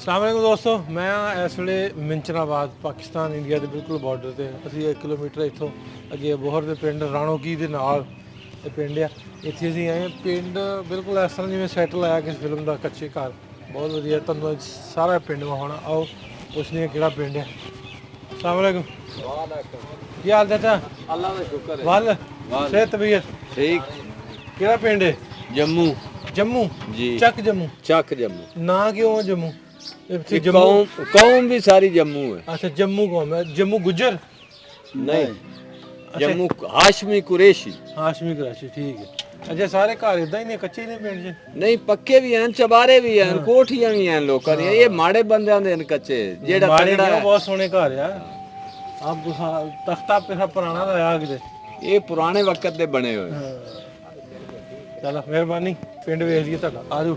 अस्सलाम वालेकुम दोस्तों, मैं इस ਵੇਲੇ ਮਿੰਚਨਾਬਾਦ ਪਾਕਿਸਤਾਨ ਇੰਡੀਆ ਦੇ ਬਿਲਕੁਲ ਬਾਰਡਰ ਤੇ। ਅਸੀਂ 1 ਕਿਲੋਮੀਟਰ ਇੱਥੋਂ ਅੱਗੇ ਬੋਹਰ ਦੇ ਪਿੰਡ ਰਾਣੋਕੀ ਦੇ ਨਾਲ ਇਹ ਪਿੰਡ ਆ। ਇੱਥੇ ਅਸੀਂ ਆਏ ਪਿੰਡ ਬਿਲਕੁਲ ਇਸ ਤਰ੍ਹਾਂ ਜਿਵੇਂ ਸੈਟਲ ਆਇਆ ਕਿਸੇ ਫਿਲਮ ਦਾ, ਕੱਚੇ ਘਰ, ਬਹੁਤ ਵਧੀਆ। ਤੁਹਾਨੂੰ ਸਾਰਾ ਪਿੰਡ ਵਿਖਾਉਣਾ, ਆਓ ਪੁੱਛਦੇ ਹਾਂ ਕਿਹੜਾ ਪਿੰਡ ਆ। अस्सलाम वालेकुम। ਕੀ ਹਾਲ ਚਾਚਾ? अल्लाह का शुक्र है। ਵੱਲ ਸਿਹਤ ਤਬੀਅਤ ठीक। ਕਿਹੜਾ ਪਿੰਡ ਹੈ? जम्मू ਜੰਮੂ जी। ਚੱਕ ਜੰਮੂ। चक जम्मू। ਨਾਂ ਕਿਉਂ ਜੰਮੂ? ਇੱਥੇ ये ਜੰਮੂ कौम भी सारी जम्मू है। ਅੱਛਾ ਜੰਮੂ ਕੌਮ ਹੈ, ਜੰਮੂ ਗੁੱਜਰ नहीं, जम्मू हाशमी कुरैशी। हाशमी कराची, ठीक है। अच्छा सारे घर इदा ही ने, कच्चे ही ने पिंड च? नहीं, पक्के भी हैं, चबारे भी हैं, कोठियां भी हैं लोगों दी। ये माड़े बंदे दे न कच्चे, जेड़ा माड़े तगड़ा नहीं, है। बहुत सोहने घर यार। आप तख्ता पे पुराना लाया किते? ये पुराने वक्त दे बने हुए। चलो मेहरबानी, पिंड वेख लिए तुहाडा, आ जाओ।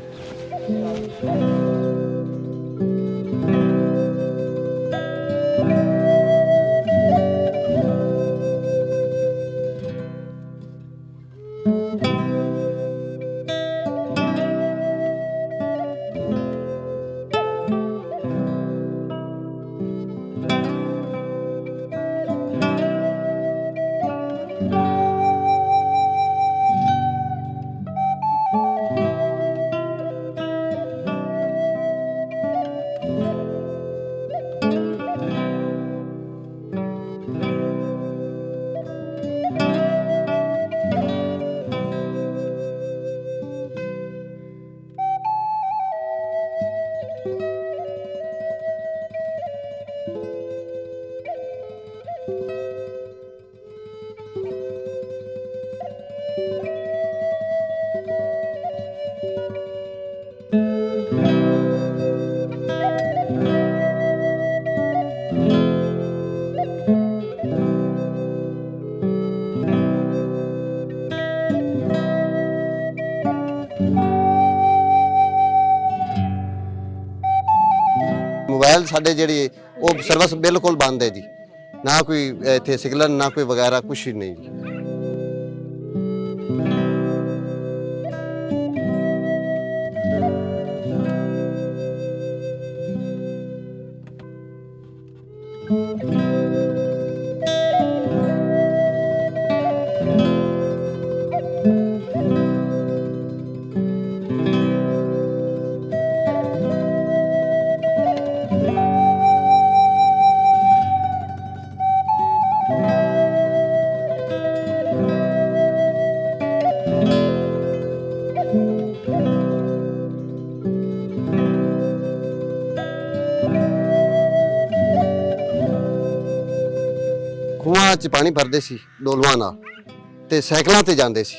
मोबाइल साढ़े जी वो सर्विस बिल्कुल बंद है जी, ना कोई इतने सिग्नल ना कोई वगैरह कुछ ही नहीं जी। ਖੂਹਾਂ 'ਚ ਪਾਣੀ ਭਰਦੇ ਸੀ ਡੋਲੂਆਂ ਨਾਲ ਤੇ ਸਾਈਕਲਾਂ ਤੇ ਜਾਂਦੇ ਸੀ।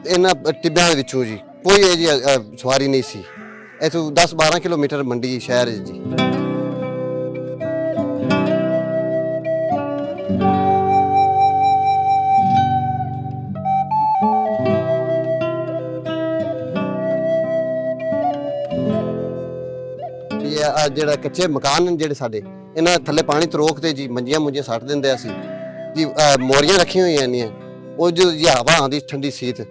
ਇਹਨਾਂ ਟਿੱਬਿਆਂ ਦੇ ਵਿੱਚੋਂ ਜੀ ਕੋਈ ਇਹ ਜੀ ਸਵਾਰੀ ਨਹੀਂ ਸੀ। ਇੱਥੋਂ 10-12 ਕਿਲੋਮੀਟਰ ਮੰਡੀ ਸ਼ਹਿਰ ਹੈ ਜੀ। ਇਹ ਜਿਹੜਾ ਕੱਚੇ ਮਕਾਨ ਨੇ ਜਿਹੜੇ ਸਾਡੇ, ਇਹਨਾਂ ਥੱਲੇ ਪਾਣੀ ਤਰੋਕ ਤੇ ਜੀ ਮੰਜੀਆਂ ਸੱਟ ਦਿੰਦੇ ਅਸੀਂ ਜੀ। ਮੋਰੀਆਂ ਰੱਖੀਆਂ ਹੋਈਆਂ ਨੇ, ਉਹ ਜੋ ਜੀ ਹਵਾ ਆਉਂਦੀ ਠੰਡੀ ਸੀਤ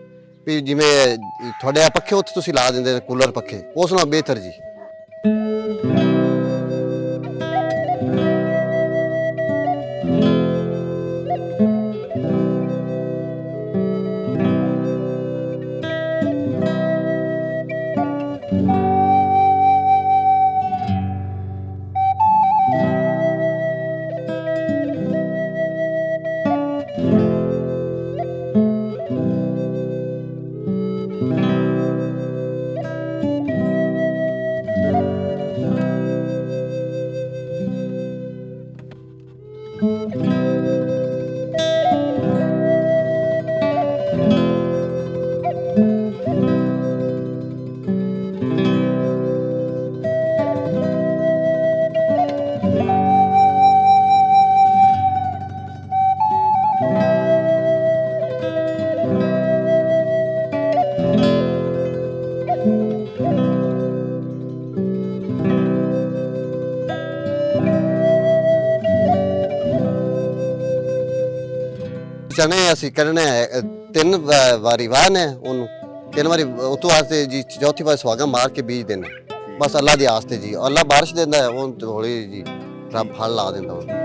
ਵੀ, ਜਿਵੇਂ ਤੁਹਾਡੇ ਪੱਖੇ ਉੱਥੇ ਤੁਸੀਂ ਲਾ ਦਿੰਦੇ ਕੂਲਰ ਪੱਖੇ, ਉਸ ਨਾਲ ਬਿਹਤਰ ਜੀ। चने असी करने तीन वारी वाहने उन्होंने तीन वारी उतो वास्ते जी चौथी बार सुहागा मार के बीज देना। ਬਸ ਅੱਲਾ ਦੀ ਆਸ ਤੇ ਜੀ, ਅੱਲਾ ਬਾਰਿਸ਼ ਦਿੰਦਾ ਹੈ, ਉਹ ਤੇ ਹੌਲੀ ਜੀ ਰੱਬ ਫਲ ਲਾ ਦਿੰਦਾ ਵਾ।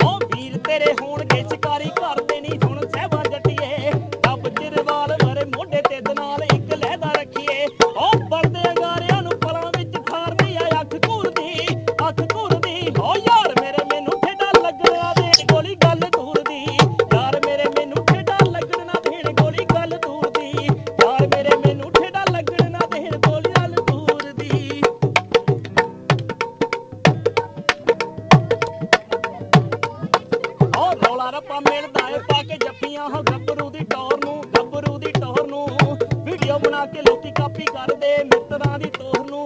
ਓ ਵੀਰ ਤੇਰੇ ਹੋਣਗੇ ਸ਼ਿਕਾਰੀ ਕਰਦੇ ਨਹੀਂ ਹੁਣ ਸਹਿਬਾ ਜੱਟੀਏ ਰੱਬ ਚਿਰਵਾਲ ਮਰੇ ਮੋਢੇ ਤੇ ਦਨਾਲ ਇੱਕ ਲਹਿਦਾ ਰੱਖੀਏ ਓ ਪਰਦੇ ਅਗਾਰਿਆਂ ਨੂੰ ਪਲਾਂ ਵਿੱਚ ਖਾਰਦੀ ਆ ਅੱਖ ਘੂਰਦੀ ਓ ਯਾਰ ਮੇਰੇ ਮੈਨੂੰ ਠੇਡਾ ਲੱਗਣਾ ਦੇਣ ਗੋਲੀ ਗੱਲ ਦੂਰਦੀ ਯਾਰ ਮੇਰੇ ਮੈਨੂੰ ਠੇਡਾ ਲੱਗਣਾ ਦੇਣ ਗੋਲੀ ਗੱਲ ਦੂਰਦੀ ਯਾਰ ਮੇਰੇ ਮੈਨੂੰ ਠੇਡਾ ਲੱਗਣਾ ਦੇਣ ਗੋਲੀ ਗੱਲ ਦੂਰਦੀ ਓ ਰੌਲਾ ਰੱਪਾ ਮਿਲਦਾ ਏ ਪਾ ਕੇ ਜੱਫੀਆਂ ਹੋ ਗੱਭਰੂ ਦੀ ਟੌਰ ਨੂੰ ਵੀਡੀਓ ਬਣਾ ਕੇ ਲੋਕੀ ਕਾਪੀ ਕਰਦੇ ਮਿੱਤਰਾਂ ਦੀ ਟੋਰ ਨੂੰ